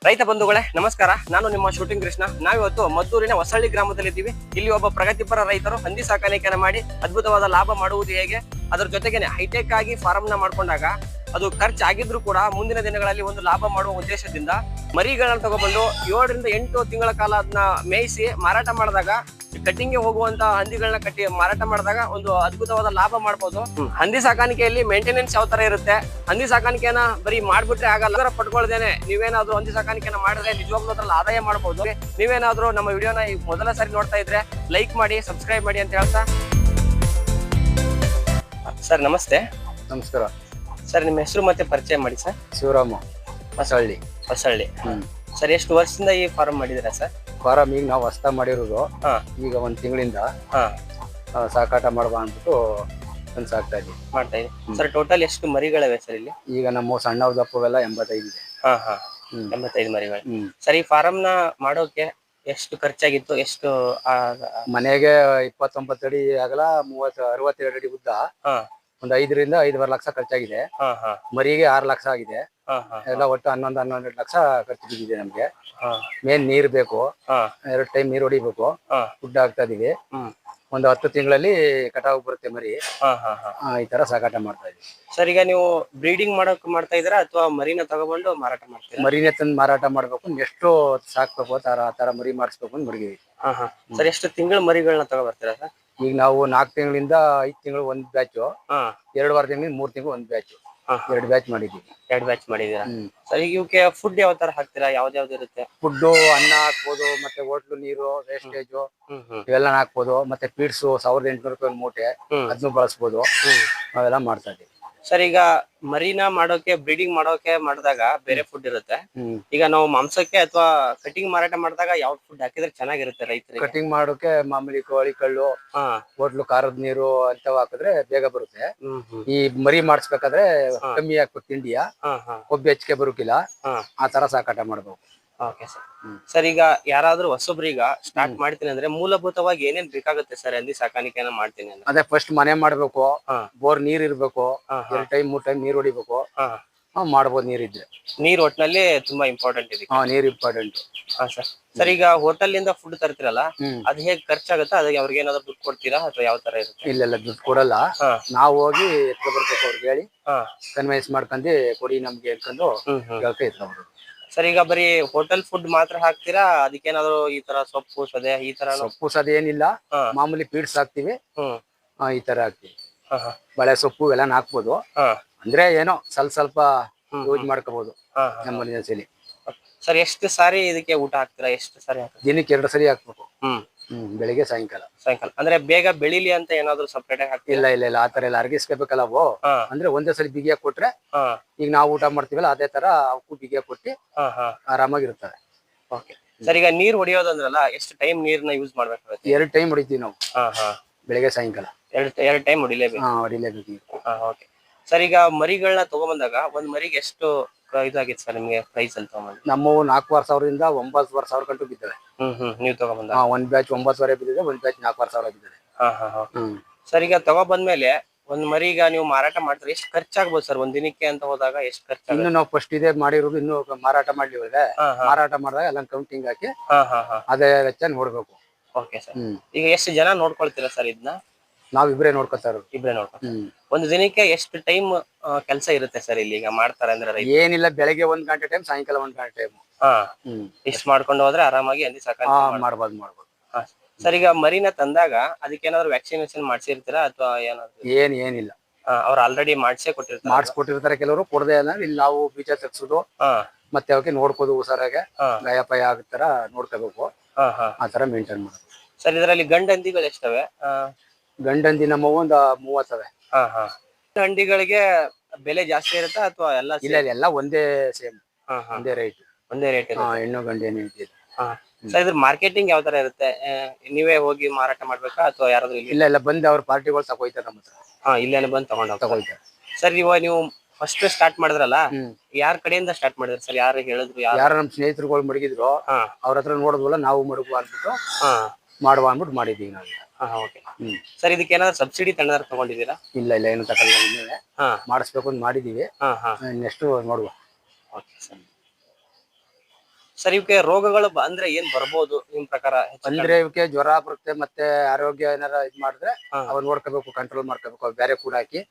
ರೈತ ಬಂಧುಗಳೇ ನಮಸ್ಕಾರ. ನಾನು ನಿಮ್ಮ ಶೂಟಿಂಗ್ ಕೃಷ್ಣ. ನಾವಿವತ್ತು ಮದ್ದೂರಿನ ಹೊಸಳ್ಳಿ ಗ್ರಾಮದಲ್ಲಿದ್ದೀವಿ. ಇಲ್ಲಿ ಒಬ್ಬ ಪ್ರಗತಿಪರ ರೈತರು ಹಂದಿ ಸಾಕಾಣಿಕೆಯನ್ನು ಮಾಡಿ ಅದ್ಭುತವಾದ ಲಾಭ ಮಾಡುವುದು ಹೇಗೆ, ಅದರ ಜೊತೆಗೇನೆ ಹೈಟೆಕ್ ಆಗಿ ಫಾರ್ಮ್ ನ ಮಾಡ್ಕೊಂಡಾಗ ಅದು ಖರ್ಚಾಗಿದ್ರು ಕೂಡ ಮುಂದಿನ ದಿನಗಳಲ್ಲಿ ಒಂದು ಲಾಭ ಮಾಡುವ ಉದ್ದೇಶದಿಂದ ಮರಿಗಳನ್ನ ತಗೊಬಂದು 7 ರಿಂದ 8 ತಿಂಗಳ ಕಾಲ ಅದನ್ನ ಮೇಯಿಸಿ ಮಾರಾಟ ಮಾಡಿದಾಗ, ಕಟ್ಟಿಂಗ್ಗೆ ಹೋಗುವಂತ ಹಂದಿಗಳನ್ನ ಕಟ್ಟಿ ಮಾರಾಟ ಮಾಡಿದಾಗ ಒಂದು ಅದ್ಭುತವಾದ ಲಾಭ ಮಾಡಬಹುದು. ಹಂದಿ ಸಾಕಾಣಿಕೆಯಲ್ಲಿ ಮೇಂಟೆನೆನ್ಸ್ ಯಾವ ತರ ಇರುತ್ತೆ, ಹಂದಿ ಸಾಕಾಣಿಕೆಯನ್ನ ಬರೀ ಮಾಡ್ಬಿಟ್ರೆ ಆಗಲ್ಲ, ಪಟ್ಕೊಳ್ದೇನೆ ನೀವೇನಾದ್ರೂ ಹಂದಿ ಸಾಕಾಣಿಕೆಯನ್ನ ಮಾಡಿದ್ರೆ ನಿಜವಾಗ್ಲೂ ಅದ್ರಲ್ಲಿ ಆದಾಯ ಮಾಡಬಹುದು. ನೀವೇನಾದ್ರೂ ನಮ್ಮ ವಿಡಿಯೋನ ಮೊದಲ ಸಾರಿ ನೋಡ್ತಾ ಇದ್ರೆ ಲೈಕ್ ಮಾಡಿ, ಸಬ್ಸ್ಕ್ರೈಬ್ ಮಾಡಿ ಅಂತ ಹೇಳ್ತಾ. ಸರ್ ನಮಸ್ತೆ. ನಮಸ್ಕಾರ ಸರ್, ನಿಮ್ಮ ಹೆಸರು ಮತ್ತೆ ಪರಿಚಯ ಮಾಡಿ ಸರ್. ಶಿವರಾಮ, ಹೊಸಳ್ಳಿ. ಹೊಸಳ್ಳಿ. ಸರ್, ಎಷ್ಟು ವರ್ಷದಿಂದ ಈ ಫಾರ್ಮ್ ಮಾಡಿದಿರಾ ಸರ್? ಫಾರಂ ಈಗ ನಾವು ಹೊಸ್ತಾ ಮಾಡಿರೋದು. ಈಗ 1 ತಿಂಗಳಿಂದ ಸಾಕಾಟ ಮಾಡುವ ಅಂದ್ಬಿಟ್ಟು ಸಾಕ್ತಾ ಇದ್ದೀವಿ, ಮಾಡ್ತಾ ಇದ್ದೀವಿ. ಸರ್, ಟೋಟಲ್ ಎಷ್ಟು ಮರಿಗಳಿವೆ ಸರ್ ಇಲ್ಲಿ? ಈಗ ನಮ್ಮ ಸಣ್ಣ ದಪ್ಪವೆಲ್ಲ 85 ಇದೆ. 85 ಮರಿಗಳು. ಸರ್, ಈ ಫಾರಂ ನ ಮಾಡೋಕೆ ಎಷ್ಟು ಖರ್ಚಾಗಿತ್ತು? ಎಷ್ಟು ಮನೆಗೆ 29 ಅಡಿ ಆಗಲ, 62 ಅಡಿ ಉದ್ದ, ಒಂದು 5 ರಿಂದ 5.5 ಲಕ್ಷ ಖರ್ಚಾಗಿದೆ. ಮರಿಗೆ 6 ಲಕ್ಷ ಆಗಿದೆ. ಎಲ್ಲ ಒಟ್ಟು 11-12 ಲಕ್ಷ ಖರ್ಚು ಬಿದ್ದಿದೆ ನಮ್ಗೆ. ಮೇನ್ ನೀರ್ ಬೇಕು, 2 ಟೈಮ್ ನೀರ್ ಹೊಡಿಬೇಕು, ಫುಡ್ ಹಾಕ್ತಾ ಇದೀವಿ. ಒಂದು 10 ತಿಂಗಳಲ್ಲಿ ಕಟಾವು ಬರುತ್ತೆ ಮರಿ. ಈ ತರ ಸಾಕಾಟ ಮಾಡ್ತಾ ಇದೀವಿ. ಸರ್, ಈಗ ನೀವು ಬ್ರೀಡಿಂಗ್ ಮಾಡ್ತಾ ಇದೀರಾ ಅಥವಾ ಮರಿನ ತಗೊಬಂದು ಮಾರಾಟ ಮಾಡ್ತೀರಾ? ಮರಿನೇ ತಂದು ಮಾರಾಟ ಮಾಡ್ಬೇಕು, ಎಷ್ಟು ಸಾಕ್ಬೇಕು ಆ ತರ ಮರಿ ಮಾಡಿಸ್ಬೇಕು ಅಂತ ಮಡಗಿವಿ. ಸರ್, ಎಷ್ಟು ತಿಂಗಳ ಮರಿಗಳನ್ನ ತಗೊಬರ್ತೀರಾ ಸರ್? ಈಗ ನಾವು 4 ತಿಂಗಳಿಂದ 5 ತಿಂಗಳು ಒಂದ್ ಬ್ಯಾಚ್, 2 ತಿಂಗಳಿಂದ 3 ತಿಂಗಳು ಒಂದ್ ಬ್ಯಾಚ್, 2 ಬ್ಯಾಚ್ ಮಾಡಿದೀವಿ. 2 ಬ್ಯಾಚ್ ಮಾಡಿದೀರಾ? ಸರ್, ಈಗ ಇವಕ್ಕೆ ಫುಡ್ ಯಾವ ತರ ಹಾಕ್ತೀರಾ? ಯಾವ್ದು ಇರುತ್ತೆ? ಫುಡ್ ಅನ್ನ ಹಾಕ್ಬೋದು, ಮತ್ತೆ ಹೋಟ್ಲು ನೀರು ವೇಸ್ಟೇಜ್ ಇವೆಲ್ಲ ಹಾಕ್ಬೋದು, ಮತ್ತೆ ಪೀಡ್ಸು 1800 ರೂಪಾಯಿ ಮೂಟೆ, ಅದನ್ನು ಬಳಸ್ಬೋದು. ಅವೆಲ್ಲ ಮಾಡ್ತಾ ಇದೀವಿ. ಸರ್, ಈಗ ಮರಿನ ಮಾಡೋಕೆ, ಬ್ರೀಡಿಂಗ್ ಮಾಡೋಕೆ ಮಾಡಿದಾಗ ಬೇರೆ ಫುಡ್ ಇರುತ್ತೆ. ಈಗ ನಾವು ಮಾಂಸಕ್ಕೆ ಅಥವಾ ಕಟಿಂಗ್ ಮಾರಾಟ ಮಾಡಿದಾಗ ಯಾವ ಫುಡ್ ಹಾಕಿದ್ರೆ ಚೆನ್ನಾಗಿರುತ್ತೆ ರೈತರಿಗೆ? ಕಟಿಂಗ್ ಮಾಡೋಕೆ ಮಾಮೂಲಿ ಕೋಳಿ ಕಳ್ಳು, ಹೋಟ್ಲು ಖಾರದ ನೀರು ಅಂತವ್ ಹಾಕಿದ್ರೆ ಬೇಗ ಬರುತ್ತೆ. ಈ ಮರಿ ಮಾಡಿಸ್ಬೇಕಾದ್ರೆ ಕಮ್ಮಿ ಹಾಕ್ಬೇಕು ತಿಂಡಿಯ, ಕೊಬ್ಬಿ ಹೆಚ್ಚಿಗೆ ಬರೋಕಿಲ್ಲ, ಆ ತರ ಸಾಕಾಟ ಮಾಡ್ಬೇಕು. Okay sir. ಸರ್, ಈಗ ಯಾರಾದ್ರೂ ಹೊಸಬ್ರೀಗ ಸ್ಟಾರ್ಟ್ ಮಾಡ್ತೀನಿ ಅಂದ್ರೆ ಮೂಲಭೂತವಾಗಿ ಏನೇನ್ ಬೇಕಾಗುತ್ತೆ ಸರ್ ಹಂದಿ ಸಾಕಾಣಿಕೆನ ಮಾಡ್ತೀನಿ ಅಂದ್ರೆ? ಅದೇ ಫಸ್ಟ್ ಮನೆ ಮಾಡ್ಬೇಕು, ಬೋರ್ ನೀರ್ ಇರ್ಬೇಕು, 2 ಟೈಮ್ 3 ಟೈಮ್ ನೀರ್ ಹೊಡಿಬೇಕು, ಮಾಡ್ಬೋದು. ನೀರಿದ್ರೆ ನೀರ್ ಒಟ್ಟಿನಲ್ಲಿ ತುಂಬಾ ಇಂಪಾರ್ಟೆಂಟ್ ಇದೆ. ನೀರ್ ಇಂಪಾರ್ಟೆಂಟ್. ಸರ್, ಸರ್, ಈಗ ಹೋಟೆಲ್ ನಿಂದ ಫುಡ್ ತರ್ತಿರಲ್ಲ, ಅದ್ ಹೇಗ್ ಖರ್ಚಾಗುತ್ತೆ? ಅದಕ್ಕೆ ಅವ್ರಿಗೆ ಏನಾದ್ರು ದುಡ್ಡು ಕೊಡ್ತೀರಾ ಅಥವಾ ಯಾವ ತರ ಇರುತ್ತೆ? ಇಲ್ಲ ದುಡ್ಡು ಕೊಡಲ್ಲ, ನಾವು ಹೋಗಿ ಎತ್ಕೊ ಬರ್ಬೇಕು. ಅವ್ರಿಗೆ ಹೇಳಿ ಕನ್ವಿನ್ಸ್ ಮಾಡ್ಕೊಂಡು ಕೊಡಿ ನಮ್ಗೆ ಹೇಳ್ಕೊಂಡು ಎತ್ಕೊಂಡ್ಬರ್ಬೇಕು. ಸರ್, ಈಗ ಬರೀ ಹೋಟೆಲ್ ಫುಡ್ ಮಾತ್ರ ಹಾಕ್ತೀರಾ? ಅದಕ್ಕೇನಾದ್ರು ಈ ತರ ಸೊಪ್ಪು ಸದೆ ಈ ತರ? ಸೊಪ್ಪು ಸದೆ ಏನಿಲ್ಲ, ಮಾಮೂಲಿ ಪೀಡ್ಸ್ ಹಾಕ್ತಿವಿ, ಈ ತರ ಹಾಕ್ತಿವಿ. ಬಳೆ ಸೊಪ್ಪು ಎಲ್ಲ ಹಾಕ್ಬೋದು, ಅಂದ್ರೆ ಏನೋ ಸ್ವಲ್ಪ ಯೂಸ್ ಮಾಡ್ಕೋಬಹುದು ಎಮರ್ಜೆನ್ಸಿಲಿ. ಸರ್, ಎಷ್ಟು ಸಾರಿ ಇದಕ್ಕೆ ಊಟ ಹಾಕ್ತೀರಾ? ಎಷ್ಟು ಸಾರಿ? ದಿನಕ್ಕೆ 2 ಸರಿ ಹಾಕ್ಬೇಕು, ಬೆಳಿಗ್ಗೆ ಸಾಯಂಕಾಲ. ಅಂದ್ರೆ ಬೇಗ ಬೆಳಿಲಿ ಅಂತ ಏನಾದ್ರು ಸಪ್ರೇಟ್ ಆಗಿ ಹಾಕ್ತಿಲ್ಲ? ಇಲ್ಲ ಆತರ ಎಲ್ಲ ಅರ್ಗಿಸ್ಕೋಬೇಕಲ್ಲ ಅವು. ಅಂದ್ರೆ ಒಂದೇ ಸಲ ಬಿಗಿಯಾಗಿ ಕೊಟ್ರೆ, ಈಗ ನಾವು ಊಟ ಮಾಡ್ತೀವಲ್ಲ ಅದೇ ತರ ಅವಕ್ಕೂ ಬಿಗಿಯಾಗಿ ಕೊಟ್ಟು ಆರಾಮಾಗಿರ್ತವೆ. ಓಕೆ ಸರ್, ಈಗ ನೀರ್ ಹೊಡಿಯೋದಂದ್ರಲ್ಲ, ಎಷ್ಟು ಟೈಮ್ ನೀರ್ನ ಯೂಸ್ ಮಾಡ್ಬೇಕಾಗುತ್ತೆ? 2 ಟೈಮ್ ಹೊಡಿತೀವಿ ನಾವು, ಬೆಳಿಗ್ಗೆ ಸಾಯಂಕಾಲ 2 ಟೈಮ್ ಹೊಡಿಲೇಬೇಕು. ಓಕೆ ಸರ್, ಈಗ ಮರಿಗಳನ್ನ ತಗೊಂಬಂದಾಗ ಒಂದ್ ಮರಿಗೆ ಎಷ್ಟು ಇದಾಗಿತ್ತು ಸರ್ ನಿಮ್ಗೆ ಪ್ರೈಸ್ ಅಲ್ಲಿ ತಗೊಂಡ್? ನಮ್ಮ 4,500ದಿಂದ 9,500 ಗಂಟು ಬಿದ್ದಾವೆ. ನೀವು ತಗೊಂಬಂದ ಒಂದ್ ಬ್ಯಾಚ್ 9,000 ಬಿದ್ದಿದೆ, ಒಂದ್ ಬ್ಯಾಚ್ 4,500 ಬಿದ್ದಿದೆ. ಸರ್, ಈಗ ತಗೊಂಡ್ಬಂದ್ಮೇಲೆ ಒಂದ್ ಮರಿಗ ನೀವು ಮಾರಾಟ ಮಾಡ್ತಾರೆ, ಎಷ್ಟು ಖರ್ಚಾಗ್ಬೋದು ಸರ್ ಒಂದ್ ದಿನಕ್ಕೆ ಅಂತ ಹೋದಾಗ? ಎಷ್ಟು ಖರ್ಚು? ಇನ್ನು ನಾವು ಫಸ್ಟ್ ಇದೆ ಮಾಡಿರೋದು, ಇನ್ನು ಮಾರಾಟ ಮಾಡ್ಲಿಲ್ಲ. ಮಾರಾಟ ಮಾಡಿದಾಗ ಎಲ್ಲ ಕೌಂಟಿಂಗ್ ಹಾಕಿ ಅದೇ ವೆಚ್ಚ ನೋಡ್ಬೇಕು. ಓಕೆ ಸರ್, ಈಗ ಎಷ್ಟು ಜನ ನೋಡ್ಕೊಳ್ತೀರಾ ಸರ್ ಇದನ್ನ? ನಾವ್ ಇಬ್ರೇ ನೋಡ್ಕೊತಾ ಇರೋದು. ಇಬ್ರೇ ನೋಡ್ಕೊತೀವಿ. ಒಂದು ದಿನಕ್ಕೆ ಎಷ್ಟು ಟೈಮ್ ಕೆಲಸ ಇರುತ್ತೆ ಸರ್ ಇಲ್ಲಿ? ಈಗ ಮಾಡ್ತಾರೆ ಅಂದ್ರೆ ಏನಿಲ್ಲ, ಬೆಳಗ್ಗೆ 1 ಗಂಟೆ ಟೈಮ್, ಸಾಯಂಕಾಲ 1 ಗಂಟೆ ಟೈಮ್. ಇಷ್ಟು ಮಾಡ್ಕೊಂಡು ಹೋದ್ರೆ ಆರಾಮಾಗಿ ಹಂದಿ ಸಾಕಾಣಿಕೆ ಮಾಡ್ಬೋದು. ಸರ್, ಈಗ ಮರಿನ ತಂದಾಗ ಅದಕ್ಕೆ ಏನಾದ್ರು ವ್ಯಾಕ್ಸಿನೇಷನ್ ಮಾಡ್ಸಿರ್ತೀರಾ ಅಥವಾ ಏನಾದ್ರು? ಏನಿಲ್ಲ, ಅವ್ರು ಆಲ್ರೆಡಿ ಮಾಡಿಸ್ಕೊಟ್ಟಿರ್ತಾರೆ. ಕೆಲವರು ಕೊಡದೆ ಇಲ್ಲಿ ನಾವು ಬೀಜ ತಗ್ಸೋದು, ಮತ್ತೆ ಅವಕ್ಕೆ ನೋಡ್ಕೋದು, ಹುಷಾರಾಗೆ ಗಾಯಪಾಯ ಆಗತ್ತಾರ ನೋಡ್ಕೋಬೇಕು. ಆ ತರ ಮೇಂಟೈನ್ ಮಾಡೋದು. ಸರ್, ಇದರಲ್ಲಿ ಗಂಡು ಹಂದಿಗಳು ಎಷ್ಟವೆ? ಗಂಡು ಹಂದಿ ನಮ್ಮ ಒಂದು 30. ಹಂದಿಗಳಿಗೆ ಬೆಲೆ ಜಾಸ್ತಿ ಇರುತ್ತಾ ಅಥವಾ ಎಲ್ಲ? ಇಲ್ಲ ಒಂದೇ ಸೇಮ್, ಒಂದೇ ರೇಟ್. ಹೆಣ್ಣು ಗಂಡು ಏನು ಇದ್ದಿಲ್ಲ. ಸರ್, ಇದ್ರ ಮಾರ್ಕೆಟಿಂಗ್ ಯಾವ ತರ ಇರುತ್ತೆ? ನೀವೇ ಹೋಗಿ ಮಾರಾಟ ಮಾಡ್ಬೇಕಾ ಅಥವಾ ಯಾರಾದ್ರೂ? ಇಲ್ಲ ಬಂದು ಅವ್ರ ಪಾರ್ಟಿಗಳು ತಗೋಯ್ತಾರೆ ನಮ್ಮ ಹತ್ರ. ಇಲ್ಲೇನೆ ಬಂದು ತಗೋಯ್ತಾರೆ. ಸರ್, ನೀವು ಫಸ್ಟ್ ಸ್ಟಾರ್ಟ್ ಮಾಡಿದ್ರಲ್ಲ, ಯಾರ ಕಡೆಯಿಂದ ಸ್ಟಾರ್ಟ್ ಮಾಡಿದ್ರಿ ಸರ್? ಯಾರು ಹೇಳಿದ್ರು? ಯಾರು ನಮ್ಮ ಸ್ನೇಹಿತರುಗಳು ಮಡಗಿದ್ರು, ಅವ್ರ ಹತ್ರ ನೋಡಿದ್ವಲ್ಲ, ನಾವು ಮಡಗುವ ಅಂದ್ಬಿಟ್ಟು ಮಾಡುವ ಅಂದ್ಬಿಟ್ಟು ಮಾಡಿದೀವಿ ನಾವು. ಸರ್, ಇದಕ್ಕೆ ಏನಾದ್ರು ಸಬ್ಸಿಡಿ ತಗೊಂಡಿದ್ದೀರಾ? ಇಲ್ಲ ಏನು ತಗೊಳ್ಳಿಲ್ಲ, ಮಾಡಿಸ್ಬೇಕು ಅಂತ ಮಾಡಿದೀವಿ. ನೆಕ್ಸ್ಟ್ ನೋಡುವ. ಸರ್ ಇವಕ್ಕೆ ರೋಗಗಳು ಅಂದ್ರೆ ಏನ್ ಬರ್ಬೋದು ನಿಮ್ ಪ್ರಕಾರ? ಅಂದ್ರೆ ಇವಕ್ಕೆ ಜ್ವರ ಬರುತ್ತೆ, ಮತ್ತೆ ಆರೋಗ್ಯ ಏನಾರ ಇದ್ ಮಾಡಿದ್ರೆ ಅವ್ ನೋಡ್ಕೋಬೇಕು, ಕಂಟ್ರೋಲ್ ಮಾಡ್ಕೋಬೇಕು. ಅವ್ ಬೇರೆ ಕೂಡ ಹಾಕಿ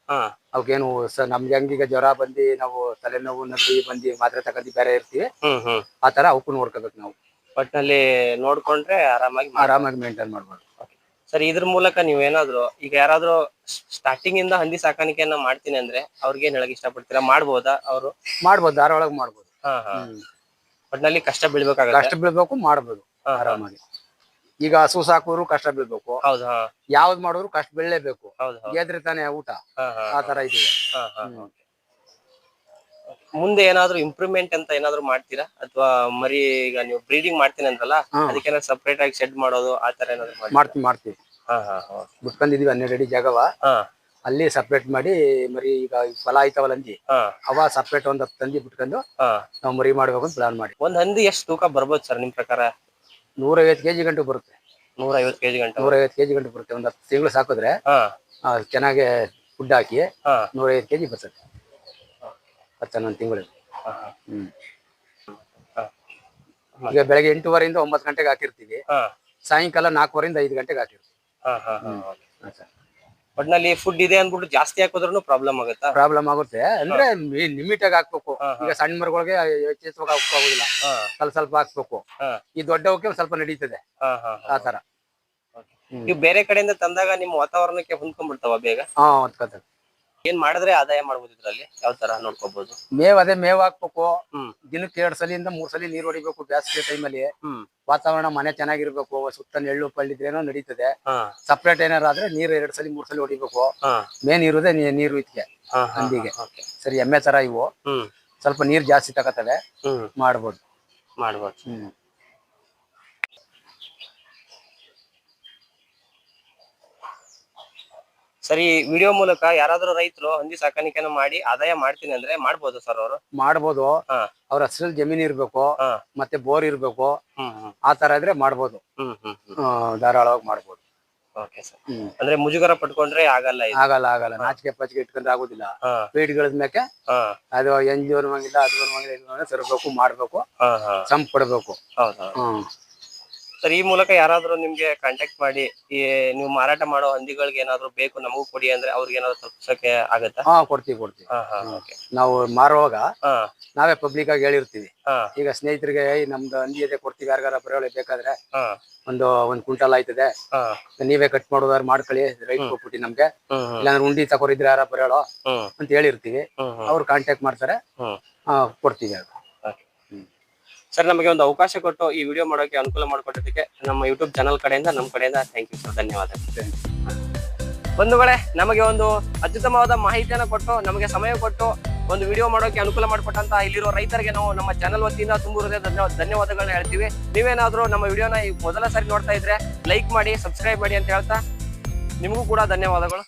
ಅವಕ್ಕೇನು ನಮ್ಗೆ ಹೆಂಗೀಗ ಜ್ವರ ಬಂದಿ ನಾವು ತಲೆನೋವು ನದಿ ಬಂದಿ ಮಾತ್ರೆ ತಗೊಂಡು ಬೇರೆ ಇರ್ತೀವಿ, ಆತರ ಅವಕ್ಕೂ ನೋಡ್ಕೋಬೇಕು ನಾವು. ಒಟ್ನಲ್ಲಿ ನೋಡ್ಕೊಂಡ್ರೆ ಆರಾಮಾಗಿ ಮೇಂಟೈನ್ ಮಾಡ್ಬೋದು. ಸರ್ ಇದ್ರ ಮೂಲಕ ನೀವೇನಾದ್ರು ಈಗ ಯಾರಾದ್ರೂ ಸ್ಟಾರ್ಟಿಂಗ್ ಇಂದ ಹಂದಿ ಸಾಕಾಣಿಕೆಯನ್ನ ಮಾಡ್ತೀನಿ ಅಂದ್ರೆ ಅವ್ರಿಗೆ ಏನ್ ಹೇಳಕ್ ಇಷ್ಟಪಡ್ತೀರಾ? ಮಾಡ್ಬೋದಾ ಅವರು? ಮಾಡ್ಬೋದು, ಧಾರಾಳವಾಗಿ ಮಾಡ್ಬೋದು. ಒಟ್ನಲ್ಲಿ ಕಷ್ಟ ಬೀಳ್ಬೇಕಾಗತ್ತೆ. ಕಷ್ಟ ಬೀಳ್ಬೇಕು, ಮಾಡ್ಬೋದು ಆರಾಮಾಗಿ. ಈಗ ಹಸು ಸಾಕೋರು ಕಷ್ಟ ಬೀಳ್ಬೇಕು, ಹೌದಾ? ಯಾವ್ದ್ ಮಾಡಿದ್ರು ಕಷ್ಟ ಬೀಳಲೇಬೇಕು, ಹೌದು. ಗೆದ್ರೆ ತಾನೇ ಊಟ, ಆತರ ಇದೆ. ಮುಂದೆ ಏನಾದ್ರು ಇಂಪ್ರೂವ್ಮೆಂಟ್ ಅಂತ ಏನಾದ್ರು ಮಾಡ್ತೀರಾ? ಅಥವಾ ಮರಿ ಈಗ ನೀವು ಬ್ರೀಡಿಂಗ್ ಮಾಡ್ತೀನಿ ಅಂದ್ರಲ್ಲ, ಅದಕ್ಕೆ ಸಪರೇಟ್ ಆಗಿ ಶೆಡ್ ಮಾಡೋದು ಆತರ ಏನಾದ್ರು ಮಾಡ್ತೀವಿ. ಬಿಟ್ಕೊಂಡಿದೀವಿ 12 ಅಡಿ ಜಾಗವ, ಅಲ್ಲಿ ಸಪ್ರೇಟ್ ಮಾಡಿ ಮರಿ. ಈಗ ಫಲ ಆಯ್ತವಲ್ಲ ಹಂದಿ, ಅವ ಸಪ್ರೇಟ್ ಒಂದ್ 10 ಹಂದಿ ಬಿಟ್ಕೊಂಡು ನಾವು ಮರಿ ಮಾಡ್ಬೇಕು ಅಂತ ಪ್ಲಾನ್ ಮಾಡಿ. ಒಂದ್ ಹಂದಿ ಎಷ್ಟು ತೂಕ ಬರ್ಬೋದು ಸರ್ ನಿಮ್ ಪ್ರಕಾರ? 150 kg ಗಂಟು ಬರುತ್ತೆ. 150 kg ಗಂಟು? 150 kg ಗಂಟು ಬರುತ್ತೆ. ಒಂದ್ 10 ತಿಂಗಳು ಸಾಕಿದ್ರೆ ಚೆನ್ನಾಗಿ ಫುಡ್ ಹಾಕಿ 150 kg ಬರ್ತದೆ 10-11 ತಿಂಗಳು. ಈಗ ಬೆಳಗ್ಗೆ 8:30 ಇಂದ 9 ಗಂಟೆಗೆ ಹಾಕಿರ್ತೀವಿ, ಸಾಯಂಕಾಲ 4:30 ಇಂದ 5 ಗಂಟೆಗೆ ಹಾಕಿರ್ತೀವಿ. ಒಟ್ನಲ್ಲಿ ಫುಡ್ ಇದೆ ಅಂದ್ಬಿಟ್ಟು ಜಾಸ್ತಿ ಹಾಕಿದ್ರು ಪ್ರಾಬ್ಲಮ್ ಆಗುತ್ತಾ? ಪ್ರಾಬ್ಲಮ್ ಆಗುತ್ತೆ. ಅಂದ್ರೆ ಲಿಮಿಟ್ ಆಗಿ ಹಾಕ್ಬೇಕು. ಈಗ ಸಣ್ಣ ಮರಗಳಿಗೆ ಹೆಚ್ಚೆಚ್ಚವಾಗಿ ಹಾಕೋದಿಲ್ಲ, ಸ್ವಲ್ಪ ಹಾಕ್ಬೇಕು. ಈ ದೊಡ್ಡವಕ್ಕೆ ಒಂದ್ ಸ್ವಲ್ಪ ನಡೀತದೆ ಆತರ. ನೀವು ಬೇರೆ ಕಡೆಯಿಂದ ತಂದಾಗ ನಿಮ್ ವಾತಾವರಣಕ್ಕೆ ಹೊಂದ್ಕೊಂಡ್ಬಿಡ್ತಾವ ಬೇಗ? ಹೊಂದ್ಕೊತದೆ. ಏನ್ ಮಾಡಿದ್ರೆ ಆದಾಯ ಮಾಡ್ಬೋದು ಇದ್ರಲ್ಲಿ? ಯಾವ ತರ ನೋಡ್ಕೋಬಹುದು? ಮೇವ್ ಹಾಕ್ಬೇಕು. ದಿನಕ್ಕೆ 2 ಸಲಿಂದ 3 ಸಲಿ ನೀರ್ ಹೊಡಿಬೇಕು. ಬೇಸಿಗೆ ಟೈಮಲ್ಲಿ ವಾತಾವರಣ ಮನೆ ಚೆನ್ನಾಗಿರ್ಬೇಕು, ಸುತ್ತ ನೆಳ್ಳು ಪಳ್ಳಿದ್ರೇನೋ ನಡೀತದೆ. ಸಪ್ರೇಟ್ ಏನಾರ ಆದ್ರೆ ನೀರು 2 ಸಲಿ 3 ಸಲಿ ಹೊಡಿಬೇಕು. ಮೇನ್ ಇರುದೇ ನೀರು ಇದಕ್ಕೆ ಹಂದಿಗೆ. ಸರಿ, ಎಮ್ಮೆ ತರ ಇವು ಸ್ವಲ್ಪ ನೀರ್ ಜಾಸ್ತಿ ತಗೋತವೆ, ಮಾಡ್ಬೋದು. ಸರಿ, ವಿಡಿಯೋ ಮೂಲಕ ಯಾರಾದ್ರೂ ರೈತರು ಹಂದಿ ಸಾಕಾಣಿಕೆನ ಮಾಡಿ ಆದಾಯ ಮಾಡ್ತೀನಿ ಅಂದ್ರೆ ಮಾಡ್ಬೋದು ಸರ್ ಅವರು? ಮಾಡ್ಬೋದು. ಅವ್ರ ಹೆಸರಲ್ಲಿ ಜಮೀನ್ ಇರ್ಬೇಕು, ಮತ್ತೆ ಬೋರ್ ಇರ್ಬೇಕು, ಆತರ ಇದ್ರೆ ಮಾಡ್ಬೋದು. ಧಾರಾಳವಾಗಿ ಮಾಡ್ಬೋದು. ಅಂದ್ರೆ ಮುಜುಗರ ಪಟ್ಕೊಂಡ್ರೆ ಆಗಲ್ಲ. ನಾಚಿಕೆ ಪಚಿಕೆ ಇಟ್ಕೊಂಡ್ರೆ ಆಗುದಿಲ್ಲ. ಪೀಡ್ಗಳದ ಮೇಕೆ ಅದು ಎಂಜು ಅನ್ನುವಂಗಿಲ್ಲ, ಅದು ಅನ್ನುವಂಗಿಲ್ಲ. ತರಬೇಕು, ಮಾಡ್ಬೇಕು, ಸಂಪ್ ಕೊಡ್ಬೇಕು. ಸರ್ ಈ ಮೂಲಕ ಯಾರಾದ್ರೂ ನಿಮ್ಗೆ ಕಾಂಟ್ಯಾಕ್ಟ್ ಮಾಡಿ ನೀವು ಮಾರಾಟ ಮಾಡೋ ಹಂದಿಗಳಿಗೆ ಏನಾದ್ರು ಬೇಕು ನಮಗೂ ಕೊಡಿ ಅಂದ್ರೆ ಅವ್ರಿಗೆ ಏನಾದ್ರು ತಲುಪಿಸಕ್ಕೆ ಆಗತ್ತಾ? ಕೊಡ್ತೀವಿ. ನಾವು ಮಾರುವಾಗ ನಾವೇ ಪಬ್ಲಿಕ್ ಆಗಿ ಹೇಳಿರ್ತೀವಿ. ಈಗ ಸ್ನೇಹಿತರಿಗೆ ನಮ್ದು ಹಂದಿ ಇದೆ ಕೊಡ್ತೀವಿ, ಯಾರಿಗಾರ ಬರೋಳೆ ಬೇಕಾದ್ರೆ ಒಂದು ಕ್ವಿಂಟಲ್ ಆಯ್ತದೆ, ನೀವೇ ಕಟ್ ಮಾಡೋದಾರು ಮಾಡ್ಕೊಳ್ಳಿ, ರೈಟ್ ಕೊಟ್ಬಿಟ್ಟು ನಮ್ಗೆ, ಇಲ್ಲಾಂದ್ರೆ ಉಂಡಿ ತಗೋರಿದ್ರೆ ಯಾರ ಬರೋಳೋ ಅಂತ ಹೇಳಿರ್ತೀವಿ. ಅವ್ರು ಕಾಂಟ್ಯಾಕ್ಟ್ ಮಾಡ್ತಾರೆ, ಕೊಡ್ತೀವಿ. ಸರ್ ನಮಗೆ ಒಂದು ಅವಕಾಶ ಕೊಟ್ಟು ಈ ವಿಡಿಯೋ ಮಾಡೋಕೆ ಅನುಕೂಲ ಮಾಡಿಕೊಟ್ಟದಕ್ಕೆ ನಮ್ಮ ಯೂಟ್ಯೂಬ್ ಚಾನಲ್ ಕಡೆಯಿಂದ ನಮ್ಮ ಕಡೆಯಿಂದ ಥ್ಯಾಂಕ್ ಯು ಸರ್, ಧನ್ಯವಾದ. ಬಂಧುಗಳೇ, ನಮಗೆ ಒಂದು ಅತ್ಯುತ್ತಮವಾದ ಮಾಹಿತಿಯನ್ನು ಕೊಟ್ಟು ನಮಗೆ ಸಮಯ ಕೊಟ್ಟು ಒಂದು ವಿಡಿಯೋ ಮಾಡೋಕೆ ಅನುಕೂಲ ಮಾಡಿಕೊಟ್ಟಂತ ಇಲ್ಲಿರೋ ರೈತರಿಗೆ ನಾವು ನಮ್ಮ ಚಾನಲ್ ವತಿಯಿಂದ ತುಂಬ ಧನ್ಯವಾದಗಳನ್ನ ಹೇಳ್ತೀವಿ. ನೀವೇನಾದ್ರೂ ನಮ್ಮ ವಿಡಿಯೋನ ಮೊದಲ ಸಾರಿ ನೋಡ್ತಾ ಇದ್ರೆ ಲೈಕ್ ಮಾಡಿ, ಸಬ್ಸ್ಕ್ರೈಬ್ ಮಾಡಿ ಅಂತ ಹೇಳ್ತಾ ನಿಮಗೂ ಕೂಡ ಧನ್ಯವಾದಗಳು.